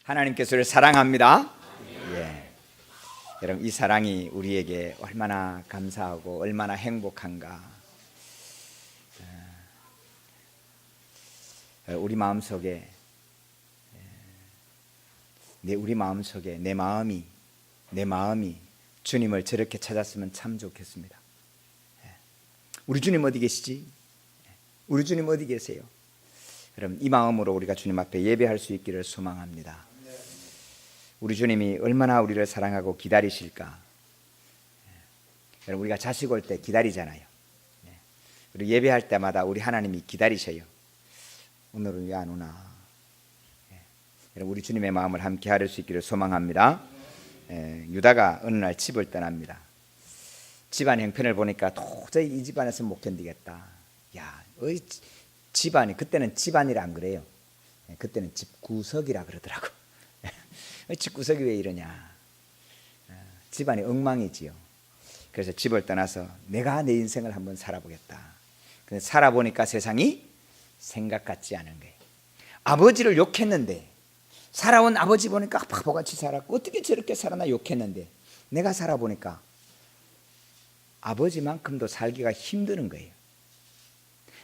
하나님께서를 사랑합니다. 예. 여러분, 이 사랑이 우리에게 얼마나 감사하고 얼마나 행복한가. 우리 마음속에 우리 마음속에 내 마음이 주님을 저렇게 찾았으면 참 좋겠습니다. 우리 주님 어디 계시지? 우리 주님 어디 계세요? 여러분, 이 마음으로 우리가 주님 앞에 예배할 수 있기를 소망합니다. 우리 주님이 얼마나 우리를 사랑하고 기다리실까. 여러분, 우리가 자식 올 때 기다리잖아요. 그리고 예배할 때마다 우리 하나님이 기다리셔요. 오늘은 왜 안 오나. 여러분, 우리 주님의 마음을 함께 하실 수 있기를 소망합니다. 유다가 어느 날 집을 떠납니다. 집안 형편을 보니까 도저히 이 집안에서 못 견디겠다. 야, 집안이, 그때는 집안이라 안 그래요. 그때는 집구석이라 그러더라고. 집구석이 왜 이러냐. 집안이 엉망이지요. 그래서 집을 떠나서 내가 내 인생을 한번 살아보겠다. 근데 살아보니까 세상이 생각 같지 않은 거예요. 아버지를 욕했는데, 살아온 아버지 보니까 바보같이 살았고 어떻게 저렇게 살아나 욕했는데, 내가 살아보니까 아버지만큼도 살기가 힘드는 거예요.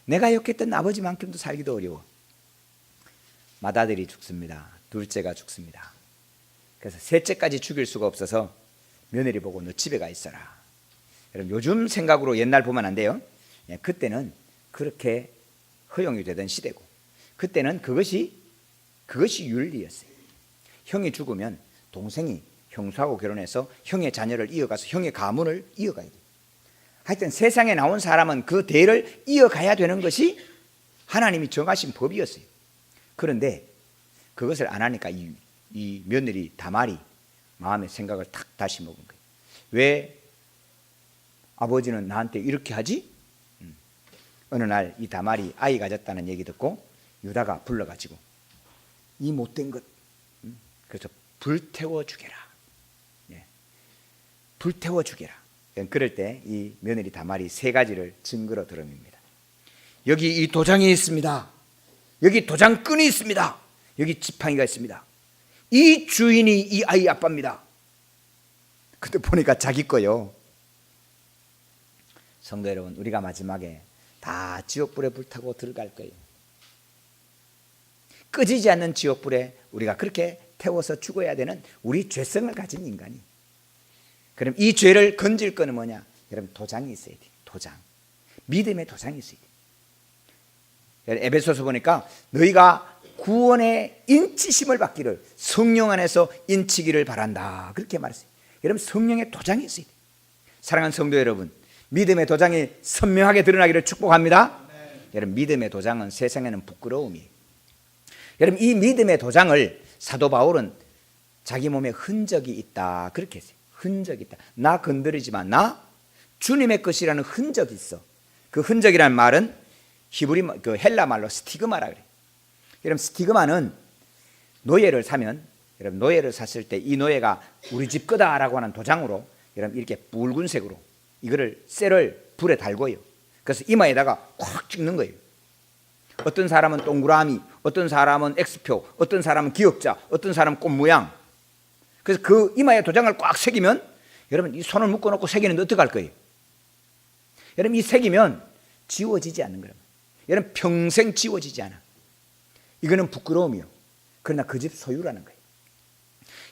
내가 욕했던 아버지만큼도 살기도 어려워. 맏아들이 죽습니다. 둘째가 죽습니다. 그래서 셋째까지 죽일 수가 없어서 며느리 보고 너 집에 가 있어라. 여러분, 요즘 생각으로 옛날 보면 안 돼요. 그때는 그렇게 허용이 되던 시대고, 그때는 그것이 윤리였어요. 형이 죽으면 동생이 형수하고 결혼해서 형의 자녀를 이어가서 형의 가문을 이어가야 돼요. 하여튼 세상에 나온 사람은 그 대를 이어가야 되는 것이 하나님이 정하신 법이었어요. 그런데 그것을 안 하니까 이 며느리 다말이 마음의 생각을 탁 다시 먹은 거예요. 왜 아버지는 나한테 이렇게 하지? 어느 날 이 다말이 아이 가졌다는 얘기 듣고 유다가 불러가지고 이 못된 것, 그래서 불태워 죽여라. 불태워 죽여라. 그럴 때 이 며느리 다말이 세 가지를 증거로 드러냅니다. 여기 이 도장이 있습니다. 여기 도장끈이 있습니다. 여기 지팡이가 있습니다. 이 주인이 이 아이 아빠입니다. 근데 보니까 자기 거요. 성도 여러분, 우리가 마지막에 다 지옥불에 불타고 들어갈 거예요. 꺼지지 않는 지옥불에 우리가 그렇게 태워서 죽어야 되는 우리 죄성을 가진 인간이. 그럼 이 죄를 건질 거는 뭐냐? 여러분, 도장이 있어야 돼요. 도장. 믿음의 도장이 있어야 돼요. 에베소서 보니까 너희가 구원의 인치심을 받기를 성령 안에서 인치기를 바란다. 그렇게 말했어요. 여러분, 성령의 도장이 있어야 돼요. 사랑하는 성도 여러분, 믿음의 도장이 선명하게 드러나기를 축복합니다. 여러분, 믿음의 도장은 세상에는 부끄러움이에요. 여러분, 이 믿음의 도장을 사도 바울은 자기 몸에 흔적이 있다 그렇게 했어요. 흔적이 있다. 나 건드리지만 나 주님의 것이라는 흔적이 있어. 그 흔적이라는 말은 그 헬라 말로 스티그마라 그래요. 여러분, 스티그마는 노예를 사면, 여러분, 노예를 샀을 때 이 노예가 우리 집 거다라고 하는 도장으로 여러분 이렇게 붉은색으로 이거를 쇠를 불에 달고요. 그래서 이마에다가 꽉 찍는 거예요. 어떤 사람은 동그라미, 어떤 사람은 X표, 어떤 사람은 기역자, 어떤 사람은 꽃 모양. 그래서 그 이마에 도장을 꽉 새기면 여러분 이 손을 묶어놓고 새기는데 어떻게 할 거예요? 여러분, 이 새기면 지워지지 않는 거예요. 여러분, 평생 지워지지 않아. 이거는 부끄러움이요. 그러나 그 집 소유라는 거예요.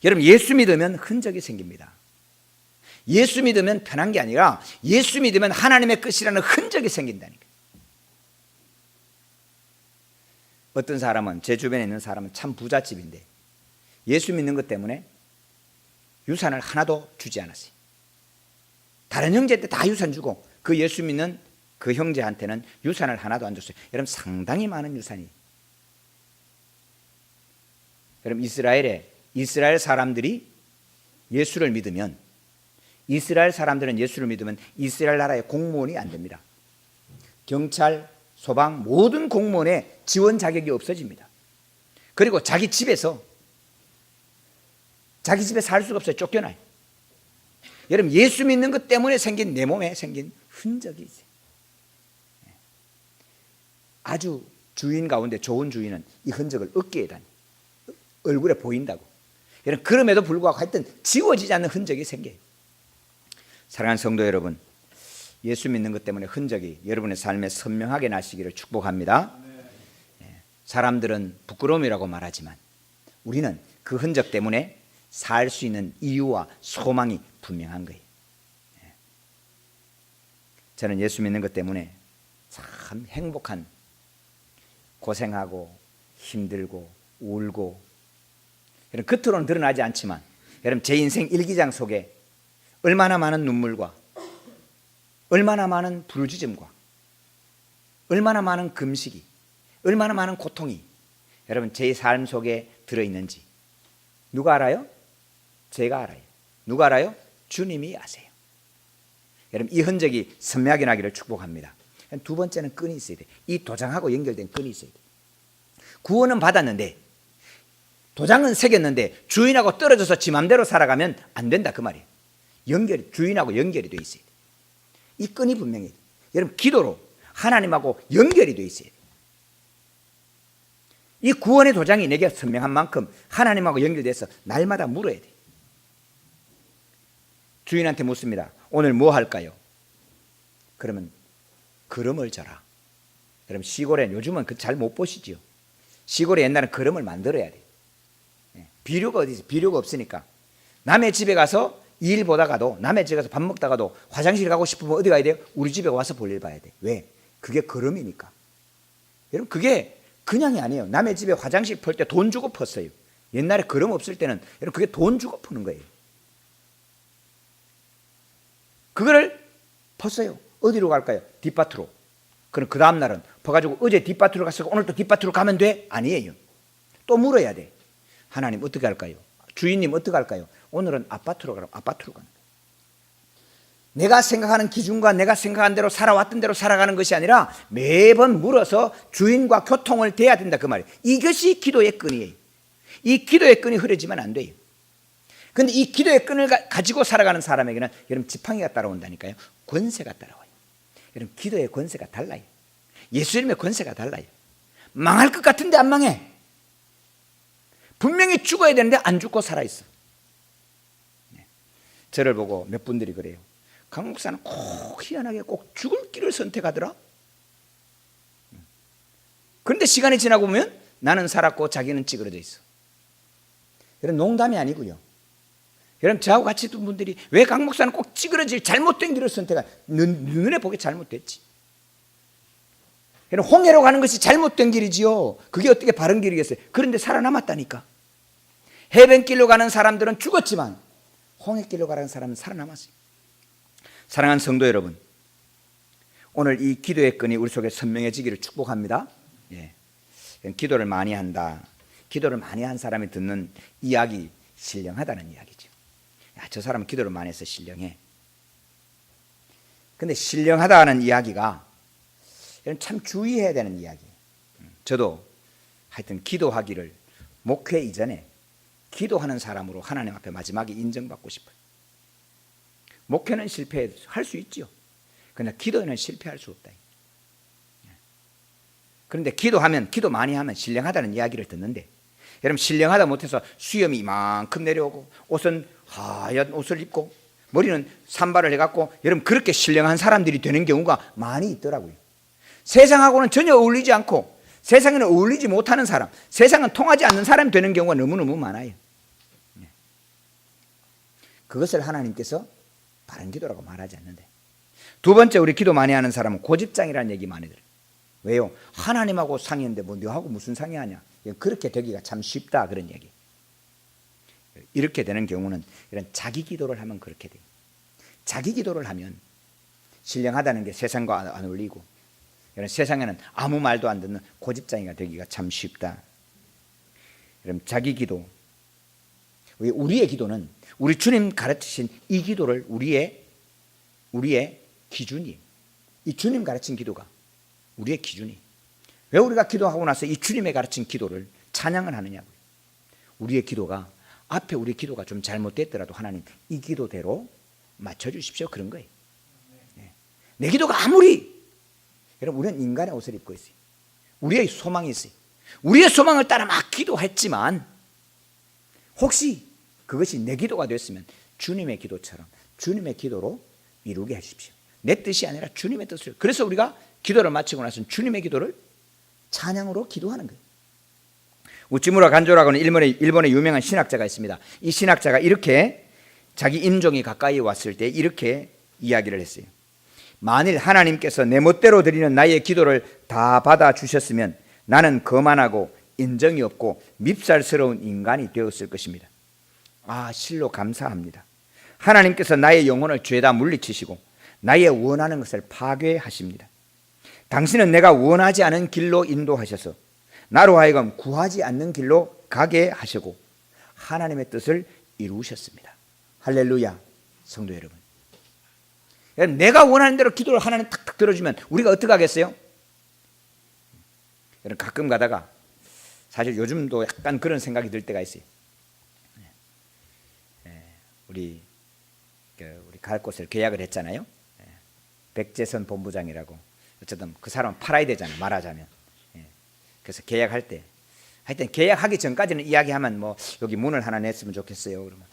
여러분, 예수 믿으면 흔적이 생깁니다. 예수 믿으면 편한 게 아니라 예수 믿으면 하나님의 것이라는 흔적이 생긴다는 거예요. 어떤 사람은, 제 주변에 있는 사람은 참 부잣집인데 예수 믿는 것 때문에 유산을 하나도 주지 않았어요. 다른 형제한테 다 유산 주고 그 예수 믿는 그 형제한테는 유산을 하나도 안 줬어요. 여러분, 상당히 많은 유산이. 여러분, 이스라엘 사람들이 예수를 믿으면, 이스라엘 사람들은 예수를 믿으면 이스라엘 나라의 공무원이 안 됩니다. 경찰, 소방, 모든 공무원의 지원 자격이 없어집니다. 그리고 자기 집에 살 수가 없어요. 쫓겨나요. 여러분, 예수 믿는 것 때문에 생긴 내 몸에 생긴 흔적이 있어요. 아주 주인 가운데 좋은 주인은 이 흔적을 어깨에 다니. 얼굴에 보인다고. 여러분, 그럼에도 불구하고 하여튼 지워지지 않는 흔적이 생겨요. 사랑하는 성도 여러분, 예수 믿는 것 때문에 흔적이 여러분의 삶에 선명하게 나시기를 축복합니다. 사람들은 부끄러움이라고 말하지만 우리는 그 흔적 때문에 살 수 있는 이유와 소망이 분명한 거예요. 저는 예수 믿는 것 때문에 참 행복한, 고생하고 힘들고 울고, 여러분 겉으로는 드러나지 않지만 여러분 제 인생 일기장 속에 얼마나 많은 눈물과 얼마나 많은 부르짖음과 얼마나 많은 금식이, 얼마나 많은 고통이 여러분 제 삶 속에 들어있는지 누가 알아요? 제가 알아요. 누가 알아요? 주님이 아세요. 여러분 이 흔적이 선명하게 나기를 축복합니다. 두 번째는 끈이 있어야 돼. 이 도장하고 연결된 끈이 있어야 돼. 구원은 받았는데 도장은 새겼는데 주인하고 떨어져서 지 맘대로 살아가면 안 된다 그 말이에요. 연결이, 주인하고 연결이 돼 있어야 돼. 이 끈이 분명해야 돼. 여러분 기도로 하나님하고 연결이 돼 있어야 돼. 이 구원의 도장이 내게 선명한 만큼 하나님하고 연결돼서 날마다 물어야 돼. 주인한테 묻습니다. 오늘 뭐 할까요? 그러면 그름을 져라. 그럼 시골에 요즘은 잘 못 보시죠. 시골에 옛날엔 그름을 만들어야 돼. 비료가 어디 있어? 비료가 없으니까 남의 집에 가서 일 보다가도, 남의 집에 가서 밥 먹다가도 화장실 가고 싶으면 어디 가야 돼요? 우리 집에 와서 볼일 봐야 돼. 왜? 그게 그름이니까. 여러분 그게 그냥이 아니에요. 남의 집에 화장실 풀 때 돈 주고 펐어요. 옛날에 그름 없을 때는 여러분 그게 돈 주고 푸는 거예요. 그거를 펐어요. 어디로 갈까요? 뒷밭으로. 그럼 그 다음 날은 퍼가지고 어제 뒷밭으로 갔으니까 오늘 또 뒷밭으로 가면 돼? 아니에요. 또 물어야 돼. 하나님 어떻게 할까요? 주인님 어떻게 할까요? 오늘은 아파트로 가라. 아파트로 가는 거예요. 내가 생각하는 기준과 내가 생각한 대로 살아왔던 대로 살아가는 것이 아니라 매번 물어서 주인과 교통을 돼야 된다 그 말이에요. 이것이 기도의 끈이에요. 이 기도의 끈이 흐려지면 안 돼요. 그런데 이 기도의 끈을 가지고 살아가는 사람에게는 여러분 지팡이가 따라온다니까요. 권세가 따라와요. 여러분 기도의 권세가 달라요. 예수 이름의 권세가 달라요. 망할 것 같은데 안 망해. 분명히 죽어야 되는데 안 죽고 살아있어. 저를 보고 몇 분들이 그래요. 강 목사는 꼭 희한하게 꼭 죽을 길을 선택하더라. 그런데 시간이 지나고 보면 나는 살았고 자기는 찌그러져 있어. 여러분 농담이 아니고요. 여러분 저하고 같이 있던 분들이 왜 강 목사는 꼭 찌그러질 잘못된 길을 선택한, 눈에 보기 잘못됐지. 여러분 홍해로 가는 것이 잘못된 길이지요. 그게 어떻게 바른 길이겠어요? 그런데 살아남았다니까. 해변길로 가는 사람들은 죽었지만 홍해길로 가는 사람은 살아남았어요. 사랑하는 성도 여러분, 오늘 이 기도의 끈이 우리 속에 선명해지기를 축복합니다. 기도를 많이 한다. 기도를 많이 한 사람이 듣는 이야기, 신령하다는 이야기죠. 야, 저 사람은 기도를 많이 해서 신령해. 근데 신령하다는 이야기가 참 주의해야 되는 이야기예요. 저도 하여튼 기도하기를 목회 이전에 기도하는 사람으로 하나님 앞에 마지막에 인정받고 싶어요. 목회는 실패할 수 있죠. 그러나 기도는 실패할 수 없다. 그런데 기도 많이 하면 신령하다는 이야기를 듣는데, 여러분 신령하다 못해서 수염이 이만큼 내려오고 옷은 하얀 옷을 입고 머리는 산발을 해갖고 여러분 그렇게 신령한 사람들이 되는 경우가 많이 있더라고요. 세상하고는 전혀 어울리지 않고 세상에는 어울리지 못하는 사람, 세상은 통하지 않는 사람이 되는 경우가 너무너무 많아요. 그것을 하나님께서 바른 기도라고 말하지 않는데, 두 번째 우리 기도 많이 하는 사람은 고집장이라는 얘기 많이 들어요. 왜요? 하나님하고 상의했는데 뭐 너하고 무슨 상의하냐. 그렇게 되기가 참 쉽다 그런 얘기. 이렇게 되는 경우는 이런 자기 기도를 하면 그렇게 돼요. 자기 기도를 하면 신령하다는 게 세상과 안 어울리고 이런 세상에는 아무 말도 안 듣는 고집장이가 되기가 참 쉽다. 여러분 자기 기도, 우리의 기도는 우리 주님 가르치신 이 기도를 우리의 기준이에요. 이 주님 가르친 기도가 우리의 기준이에요. 왜 우리가 기도하고 나서 이 주님의 가르친 기도를 찬양을 하느냐고요. 우리의 기도가 앞에 우리 기도가 좀 잘못됐더라도 하나님 이 기도대로 맞춰주십시오 그런 거예요. 내 기도가 아무리, 여러분 우리는 인간의 옷을 입고 있어요. 우리의 소망이 있어요. 우리의 소망을 따라 막 기도했지만 혹시 그것이 내 기도가 됐으면 주님의 기도처럼 주님의 기도로 이루게 하십시오. 내 뜻이 아니라 주님의 뜻을. 그래서 우리가 기도를 마치고 나서는 주님의 기도를 찬양으로 기도하는 거예요. 우찌무라 간조라고는 일본의 유명한 신학자가 있습니다. 이 신학자가 이렇게 자기 임종이 가까이 왔을 때 이렇게 이야기를 했어요. 만일 하나님께서 내 멋대로 드리는 나의 기도를 다 받아주셨으면 나는 거만하고 인정이 없고 밉살스러운 인간이 되었을 것입니다. 실로 감사합니다. 하나님께서 나의 영혼을 죄다 물리치시고 나의 원하는 것을 파괴하십니다. 당신은 내가 원하지 않은 길로 인도하셔서 나로 하여금 구하지 않는 길로 가게 하시고 하나님의 뜻을 이루셨습니다. 할렐루야. 성도 여러분, 내가 원하는 대로 기도를 하나님 탁탁 들어주면 우리가 어떻게 하겠어요? 여러분, 가끔 가다가 사실 요즘도 약간 그런 생각이 들 때가 있어요. 우리 갈 곳을 계약을 했잖아요. 백재선 본부장이라고. 어쨌든 그 사람은 팔아야 되잖아, 말하자면. 그래서 계약할 때, 하여튼 계약하기 전까지는 이야기하면 뭐 여기 문을 하나 냈으면 좋겠어요. 그러면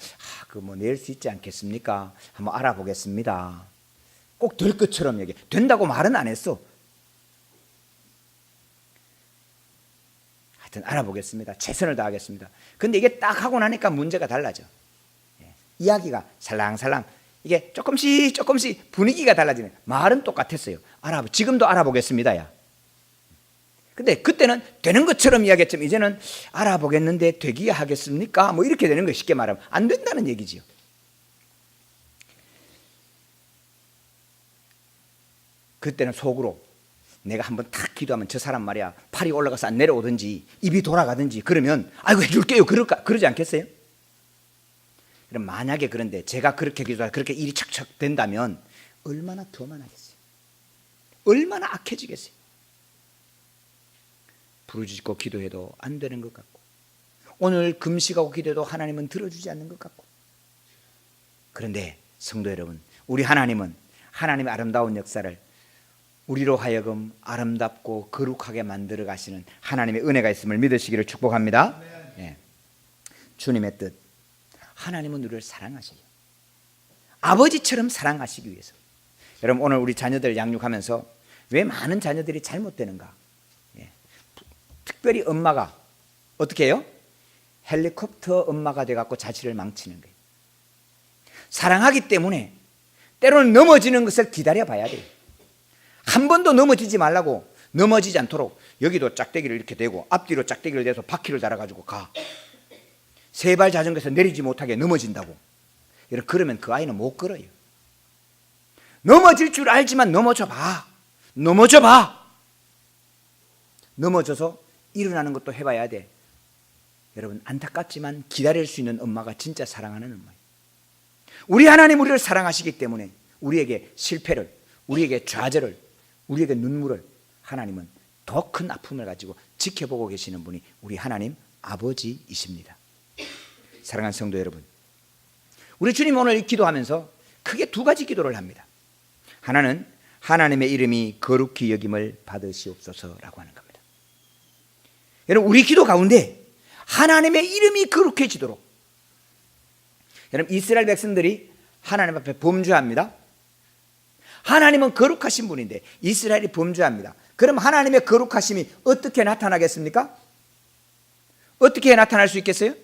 그거 뭐 낼 수 있지 않겠습니까? 한번 알아보겠습니다. 꼭 될 것처럼 얘기해. 된다고 말은 안 했어. 하여튼 알아보겠습니다. 최선을 다하겠습니다. 근데 이게 딱 하고 나니까 문제가 달라져. 이야기가 살랑살랑 이게 조금씩 분위기가 달라지네. 말은 똑같았어요. 지금도 알아보겠습니다. 야. 근데 그때는 되는 것처럼 이야기했지만 이제는 알아보겠는데 되기야 하겠습니까? 뭐 이렇게 되는 거예요. 쉽게 말하면 안 된다는 얘기지요. 그때는 속으로 내가 한번 탁 기도하면 저 사람 말이야 팔이 올라가서 안 내려오든지 입이 돌아가든지 그러면 아이고 해줄게요 그러지 않겠어요? 그럼 만약에 그런데 제가 그렇게 기도하고 그렇게 일이 척척 된다면 얼마나 교만하겠어요? 얼마나 악해지겠어요? 부르짖고 기도해도 안 되는 것 같고 오늘 금식하고 기도해도 하나님은 들어주지 않는 것 같고. 그런데 성도 여러분, 우리 하나님은 하나님의 아름다운 역사를 우리로 하여금 아름답고 거룩하게 만들어 가시는 하나님의 은혜가 있음을 믿으시기를 축복합니다. 네. 주님의 뜻, 하나님은 우리를 사랑하셔요. 아버지처럼 사랑하시기 위해서. 여러분, 오늘 우리 자녀들 양육하면서 왜 많은 자녀들이 잘못되는가? 특별히 엄마가 어떻게 해요? 헬리콥터 엄마가 돼갖고 자식을 망치는 거예요. 사랑하기 때문에 때로는 넘어지는 것을 기다려 봐야 돼요. 한 번도 넘어지지 말라고, 넘어지지 않도록 여기도 짝대기를 이렇게 대고 앞뒤로 짝대기를 대서 바퀴를 달아가지고 가. 세발 자전거에서 내리지 못하게 넘어진다고. 그러면 그 아이는 못 걸어요. 넘어질 줄 알지만 넘어져 봐. 넘어져서 일어나는 것도 해봐야 돼. 여러분, 안타깝지만 기다릴 수 있는 엄마가 진짜 사랑하는 엄마예요. 우리 하나님 우리를 사랑하시기 때문에 우리에게 실패를, 우리에게 좌절을, 우리에게 눈물을 하나님은 더 큰 아픔을 가지고 지켜보고 계시는 분이 우리 하나님 아버지이십니다. 사랑하는 성도 여러분, 우리 주님 오늘 기도하면서 크게 두 가지 기도를 합니다. 하나는 하나님의 이름이 거룩히 여김을 받으시옵소서라고 하는 겁니다. 여러분, 우리 기도 가운데 하나님의 이름이 거룩해지도록. 여러분, 이스라엘 백성들이 하나님 앞에 범죄합니다. 하나님은 거룩하신 분인데 이스라엘이 범죄합니다. 그럼 하나님의 거룩하심이 어떻게 나타나겠습니까? 어떻게 나타날 수 있겠어요?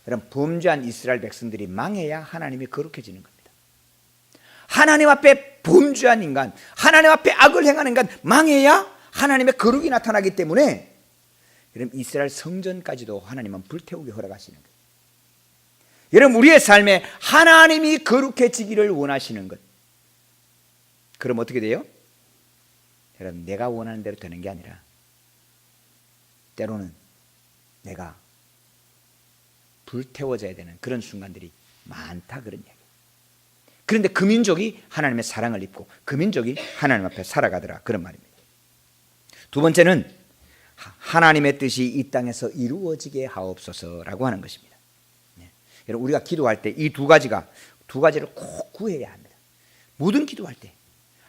여러분, 범죄한 이스라엘 백성들이 망해야 하나님이 거룩해지는 겁니다. 하나님 앞에 범죄한 인간, 하나님 앞에 악을 행하는 인간 망해야 하나님의 거룩이 나타나기 때문에 여러분, 이스라엘 성전까지도 하나님은 불태우게 허락하시는 거예요. 여러분, 우리의 삶에 하나님이 거룩해지기를 원하시는 것. 그럼 어떻게 돼요? 여러분, 내가 원하는 대로 되는 게 아니라 때로는 내가 불태워져야 되는 그런 순간들이 많다, 그런 이야기예요. 그런데 그 민족이 하나님의 사랑을 입고 그 민족이 하나님 앞에 살아가더라, 그런 말입니다. 두 번째는 하나님의 뜻이 이 땅에서 이루어지게 하옵소서라고 하는 것입니다. 여러분, 우리가 기도할 때 이 두 가지를 꼭 구해야 합니다. 모든 기도할 때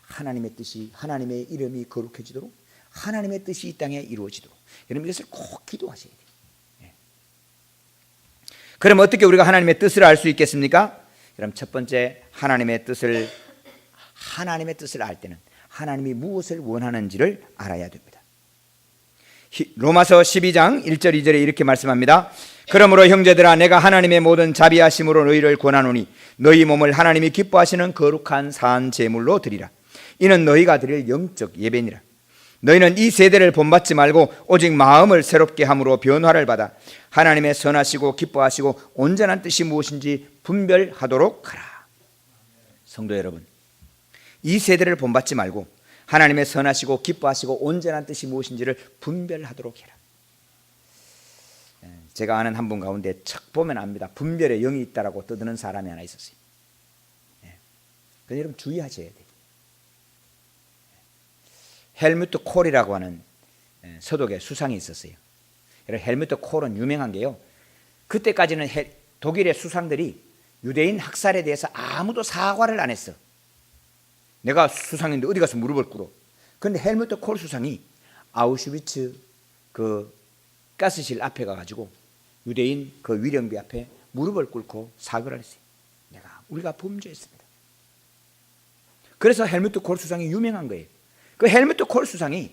하나님의 뜻이, 하나님의 이름이 거룩해지도록, 하나님의 뜻이 이 땅에 이루어지도록, 여러분 이것을 꼭 기도하셔야 돼요. 그럼 어떻게 우리가 하나님의 뜻을 알 수 있겠습니까? 그럼 첫 번째, 하나님의 뜻을 알 때는 하나님이 무엇을 원하는지를 알아야 됩니다. 로마서 12장 1절 2절에 이렇게 말씀합니다. 그러므로 형제들아, 내가 하나님의 모든 자비하심으로 너희를 권하노니 너희 몸을 하나님이 기뻐하시는 거룩한 산 제물로 드리라. 이는 너희가 드릴 영적 예배니라. 너희는 이 세대를 본받지 말고 오직 마음을 새롭게 함으로 변화를 받아 하나님의 선하시고 기뻐하시고 온전한 뜻이 무엇인지 분별하도록 하라. 성도 여러분, 이 세대를 본받지 말고 하나님의 선하시고 기뻐하시고 온전한 뜻이 무엇인지를 분별하도록 해라. 제가 아는 한 분 가운데 척 보면 압니다. 분별의 영이 있다라고 떠드는 사람이 하나 있었어요. 그래서 여러분 주의하셔야 돼요. 헬무트 콜이라고 하는 서독의 수상이 있었어요. 헬무트 콜은 유명한 게요, 그때까지는 독일의 수상들이 유대인 학살에 대해서 아무도 사과를 안 했어. 내가 수상인데 어디 가서 무릎을 꿇어. 그런데 헬무트 콜 수상이 아우슈비츠 그 가스실 앞에 가가지고 유대인 그 위령비 앞에 무릎을 꿇고 사과를 했어요. 우리가 범죄했습니다. 그래서 헬무트 콜 수상이 유명한 거예요. 그 헬무트 콜 수상이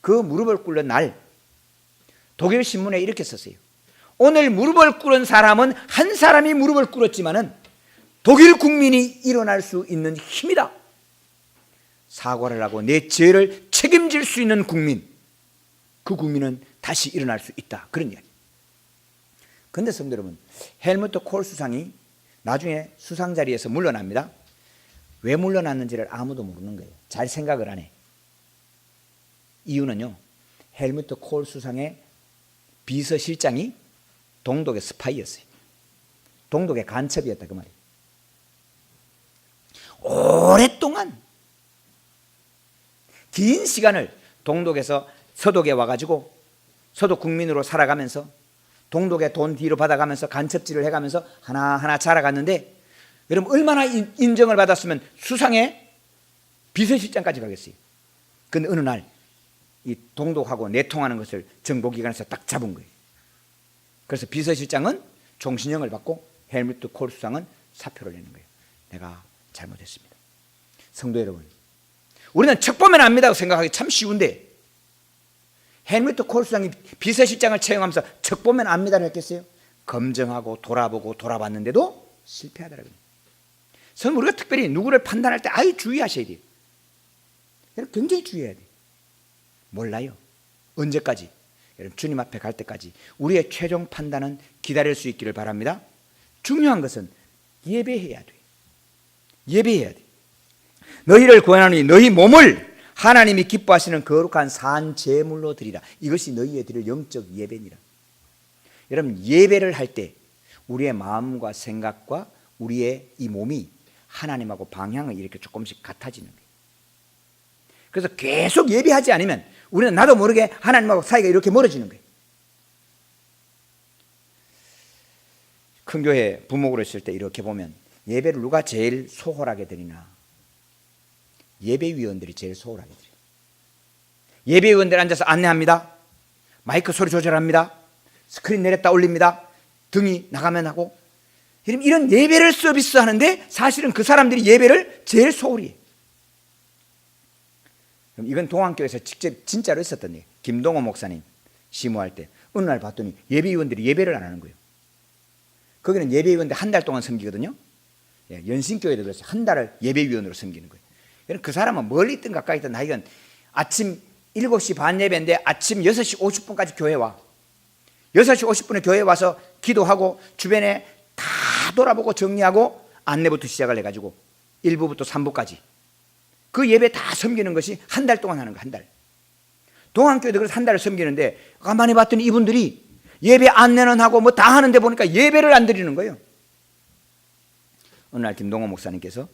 그 무릎을 꿇는 날 독일 신문에 이렇게 썼어요. 오늘 무릎을 꿇은 사람은 한 사람이 무릎을 꿇었지만은 독일 국민이 일어날 수 있는 힘이다. 사과를 하고 내 죄를 책임질 수 있는 국민, 그 국민은 다시 일어날 수 있다. 그런 이야기. 그런데 성도 여러분, 헬무트 콜 수상이 나중에 수상 자리에서 물러납니다. 왜 물러났는지를 아무도 모르는 거예요. 잘 생각을 안 해. 이유는요, 헬무트 콜 수상의 비서실장이 동독의 스파이였어요. 동독의 간첩이었다 그 말이에요. 오랫동안 긴 시간을 동독에서 서독에 와가지고 서독 국민으로 살아가면서 동독의 돈 뒤로 받아가면서 간첩질을 해가면서 하나하나 자라갔는데, 여러분 얼마나 인정을 받았으면 수상의 비서실장까지 가겠어요. 근데 어느 날 이 동독하고 내통하는 것을 정보기관에서 딱 잡은 거예요. 그래서 비서실장은 종신형을 받고 헬무트 콜 수상은 사표를 내는 거예요. 내가 잘못했습니다. 성도 여러분, 우리는 척 보면 압니다 생각하기 참 쉬운데, 헬무트 콜 수상이 비서실장을 채용하면서 척 보면 압니다를 했겠어요? 검증하고 돌아보고 돌아봤는데도 실패하더라고요. 그래서 우리가 특별히 누구를 판단할 때 아주 주의하셔야 돼요. 굉장히 주의해야 돼요. 몰라요. 언제까지? 여러분 주님 앞에 갈 때까지 우리의 최종 판단은 기다릴 수 있기를 바랍니다. 중요한 것은 예배해야 돼요. 예배해야 돼요. 너희를 구하노니 너희 몸을 하나님이 기뻐하시는 거룩한 산 제물로 드리라. 이것이 너희의 드릴 영적 예배니라. 여러분 예배를 할 때 우리의 마음과 생각과 우리의 이 몸이 하나님하고 방향을 이렇게 조금씩 같아지는 거예요. 그래서 계속 예배하지 않으면 우리는 나도 모르게 하나님하고 사이가 이렇게 멀어지는 거예요. 큰 교회 부목으로 있을 때 이렇게 보면 예배를 누가 제일 소홀하게 드리나? 예배위원들이 제일 소홀하게 드려요. 예배위원들 앉아서 안내합니다. 마이크 소리 조절합니다. 스크린 내렸다 올립니다. 등이 나가면 하고, 이런 예배를 서비스 하는데 사실은 그 사람들이 예배를 제일 소홀히 해요. 이건 동안교회에서 직접 진짜로 있었던 얘기. 김동호 목사님 시무할 때 어느 날 봤더니 예배위원들이 예배를 안 하는 거예요. 거기는 예배위원들 한 달 동안 섬기거든요. 연신교회도 그래서 한 달을 예배위원으로 섬기는 거예요. 그 사람은 멀리 있든 가까이 있든 하여간 아침 7시 반 예배인데 아침 6시 50분까지 교회 와. 6시 50분에 교회 와서 기도하고 주변에 다 돌아보고 정리하고 안내부터 시작을 해가지고 1부부터 3부까지 그 예배 다 섬기는 것이 한 달 동안 하는 거야. 한 달. 동안교회도 그래서 한 달을 섬기는데 가만히 봤더니 이분들이 예배 안내는 하고 뭐 다 하는데 보니까 예배를 안 드리는 거예요. 어느 날 김동호 목사님께서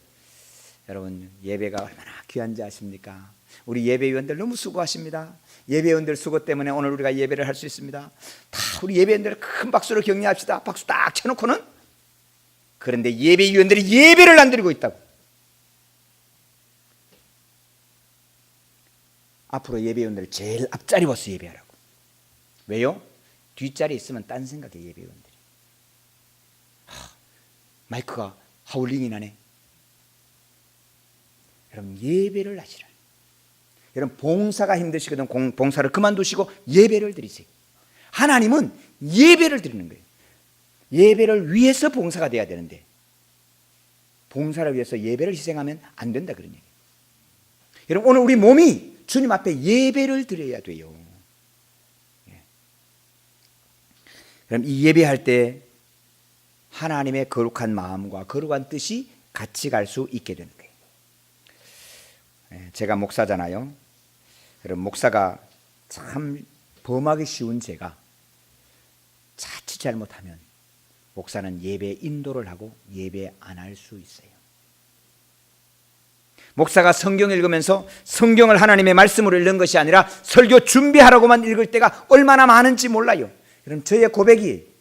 여러분 예배가 얼마나 귀한지 아십니까? 우리 예배위원들 너무 수고하십니다. 예배위원들 수고 때문에 오늘 우리가 예배를 할 수 있습니다. 다 우리 예배위원들 큰 박수로 격려합시다. 박수 딱 쳐놓고는, 그런데 예배위원들이 예배를 안 드리고 있다고. 앞으로 예배위원들을 제일 앞자리 와서 예배하라고. 왜요? 뒷자리에 있으면 딴 생각에 예배위원들이. 마이크가 하울링이 나네. 여러분, 예배를 하시라. 여러분, 봉사가 힘드시거든 봉사를 그만두시고 예배를 드리세요. 하나님은 예배를 드리는 거예요. 예배를 위해서 봉사가 돼야 되는데 봉사를 위해서 예배를 희생하면 안 된다, 그런 얘기예요. 여러분, 오늘 우리 몸이 주님 앞에 예배를 드려야 돼요. 그럼 이 예배할 때 하나님의 거룩한 마음과 거룩한 뜻이 같이 갈 수 있게 되는 거예요. 제가 목사잖아요. 여러분, 목사가 참 범하기 쉬운 죄가 자칫 잘못하면 목사는 예배 인도를 하고 예배 안 할 수 있어요. 목사가 성경 읽으면서 성경을 하나님의 말씀으로 읽는 것이 아니라 설교 준비하라고만 읽을 때가 얼마나 많은지 몰라요. 여러분, 저의 고백이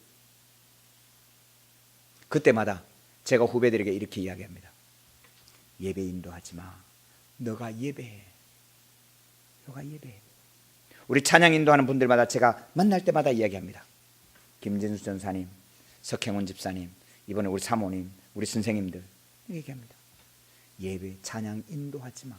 그때마다 제가 후배들에게 이렇게 이야기합니다. 예배 인도하지 마. 너가 예배해. 너가 예배해. 우리 찬양 인도하는 분들마다 제가 만날 때마다 이야기합니다. 김진수 전사님, 석행훈 집사님, 이번에 우리 사모님, 우리 선생님들 얘기합니다. 예배 찬양 인도하지 마.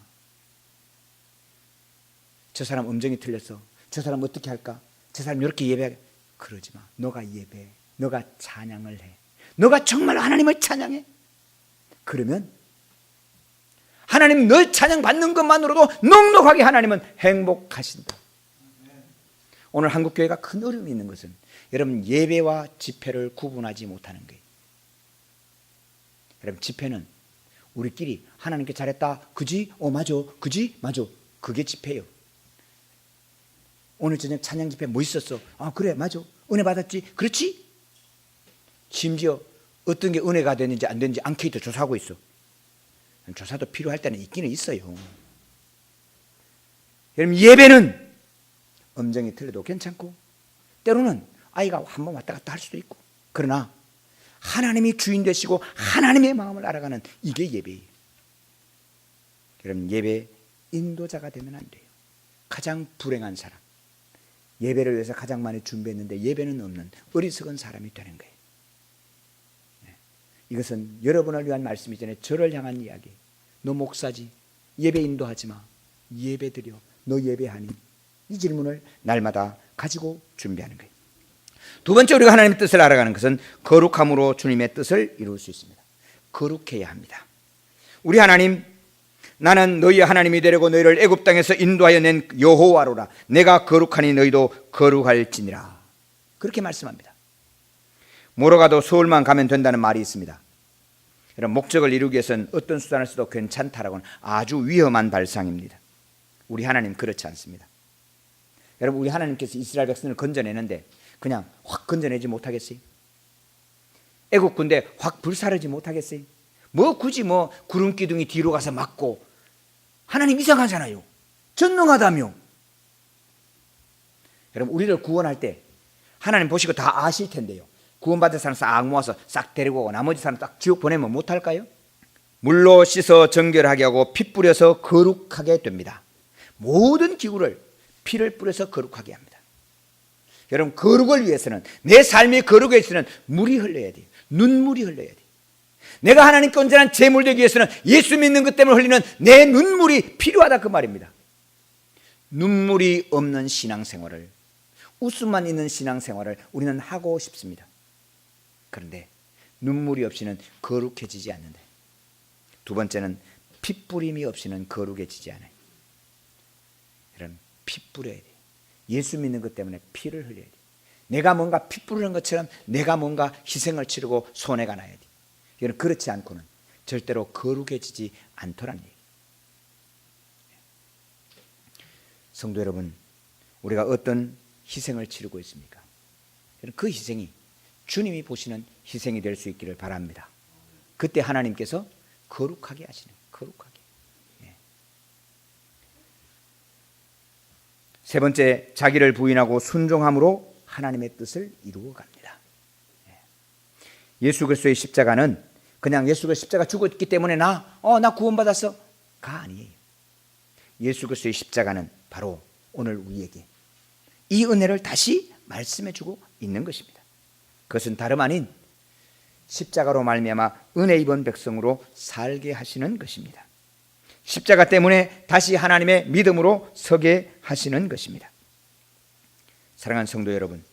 저 사람 음정이 틀렸어. 저 사람 어떻게 할까? 저 사람 이렇게 예배하게. 그러지 마. 너가 예배해. 너가 찬양을 해. 너가 정말 하나님을 찬양해. 그러면 하나님 널 찬양 받는 것만으로도 넉넉하게 하나님은 행복하신다. 오늘 한국교회가 큰 어려움이 있는 것은 여러분, 예배와 집회를 구분하지 못하는 거예요. 여러분, 집회는 우리끼리 하나님께 잘했다, 그지? 맞아, 그지? 맞아. 그게 집회예요. 오늘 저녁 찬양 집회 뭐 있었어? 그래, 맞아. 은혜 받았지? 그렇지? 심지어 어떤 게 은혜가 되는지 안 되는지 앙케이트 조사하고 있어. 조사도 필요할 때는 있기는 있어요. 여러분, 예배는 음정이 틀려도 괜찮고 때로는 아이가 한번 왔다 갔다 할 수도 있고, 그러나 하나님이 주인 되시고 하나님의 마음을 알아가는 이게 예배예요. 여러분, 예배 인도자가 되면 안 돼요. 가장 불행한 사람, 예배를 위해서 가장 많이 준비했는데 예배는 없는 어리석은 사람이 되는 거예요. 이것은 여러분을 위한 말씀이잖아요. 저를 향한 이야기. 너 목사지, 예배 인도하지 마. 예배 드려. 너 예배하니? 이 질문을 날마다 가지고 준비하는 거예요. 두 번째, 우리가 하나님의 뜻을 알아가는 것은 거룩함으로 주님의 뜻을 이룰 수 있습니다. 거룩해야 합니다. 우리 하나님, 나는 너희의 하나님이 되려고 너희를 애굽 땅에서 인도하여 낸 여호와로라. 내가 거룩하니 너희도 거룩할지니라. 그렇게 말씀합니다. 뭐로 가도 서울만 가면 된다는 말이 있습니다. 여러분, 목적을 이루기 위해서는 어떤 수단을 써도 괜찮다라고는 아주 위험한 발상입니다. 우리 하나님 그렇지 않습니다. 여러분, 우리 하나님께서 이스라엘 백성을 건져내는데 그냥 확 건져내지 못하겠어요? 애국 군대 확 불사르지 못하겠어요? 굳이 구름 기둥이 뒤로 가서 막고. 하나님 이상하잖아요. 전능하다며. 여러분, 우리를 구원할 때 하나님 보시고 다 아실 텐데요. 구원받은 사람 싹 모아서 싹 데리고 오고 나머지 사람 딱 지옥 보내면 못할까요? 물로 씻어 정결하게 하고 피 뿌려서 거룩하게 됩니다. 모든 기구를 피를 뿌려서 거룩하게 합니다. 여러분, 거룩을 위해서는, 내 삶의 거룩에 있어서는 물이 흘러야 돼요. 눈물이 흘러야 돼요. 내가 하나님께 온전한 제물 되기 위해서는 예수 믿는 것 때문에 흘리는 내 눈물이 필요하다, 그 말입니다. 눈물이 없는 신앙생활을, 웃음만 있는 신앙생활을 우리는 하고 싶습니다. 그런데 눈물이 없이는 거룩해지지 않는다. 두 번째는 핏뿌림이 없이는 거룩해지지 않아요. 여러분, 피 뿌려야 돼요. 예수 믿는 것 때문에 피를 흘려야 돼요. 내가 뭔가 피 뿌리는 것처럼 내가 뭔가 희생을 치르고 손해가 나야 돼요. 여러분, 그렇지 않고는 절대로 거룩해지지 않더라는 얘기예요. 성도 여러분, 우리가 어떤 희생을 치르고 있습니까? 그 희생이 주님이 보시는 희생이 될 수 있기를 바랍니다. 그때 하나님께서 거룩하게 하시는, 거룩하게. 세 번째, 자기를 부인하고 순종함으로 하나님의 뜻을 이루어 갑니다. 예수 그리스도의 십자가는 그냥 예수 그리스도 십자가 죽었기 때문에 나 구원받았어 가 아니에요. 예수 그리스도의 십자가는 바로 오늘 우리에게 이 은혜를 다시 말씀해 주고 있는 것입니다. 그것은 다름 아닌 십자가로 말미암아 은혜 입은 백성으로 살게 하시는 것입니다. 십자가 때문에 다시 하나님의 믿음으로 서게 하시는 것입니다. 사랑하는 성도 여러분,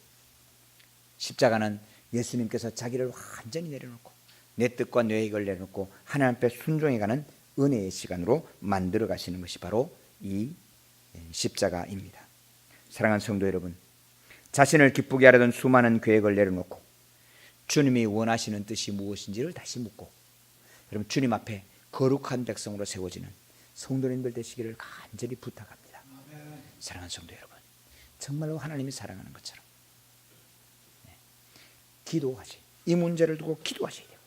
십자가는 예수님께서 자기를 완전히 내려놓고 내 뜻과 내 계획을 내려놓고 하나님 앞에 순종해가는 은혜의 시간으로 만들어 가시는 것이 바로 이 십자가입니다. 사랑하는 성도 여러분, 자신을 기쁘게 하려던 수많은 계획을 내려놓고 주님이 원하시는 뜻이 무엇인지를 다시 묻고, 여러분 주님 앞에 거룩한 백성으로 세워지는 성도님들 되시기를 간절히 부탁합니다. 사랑하는 성도 여러분, 정말로 하나님이 사랑하는 것처럼 기도하시, 이 문제를 두고 기도하셔야 되고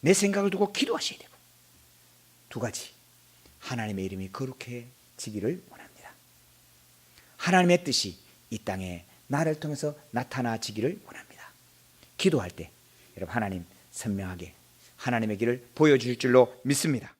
내 생각을 두고 기도하셔야 되고, 두 가지, 하나님의 이름이 거룩해지기를 원합니다. 하나님의 뜻이 이 땅에 나를 통해서 나타나지기를 원합니다. 기도할 때 여러분 하나님 선명하게 하나님의 길을 보여주실 줄로 믿습니다.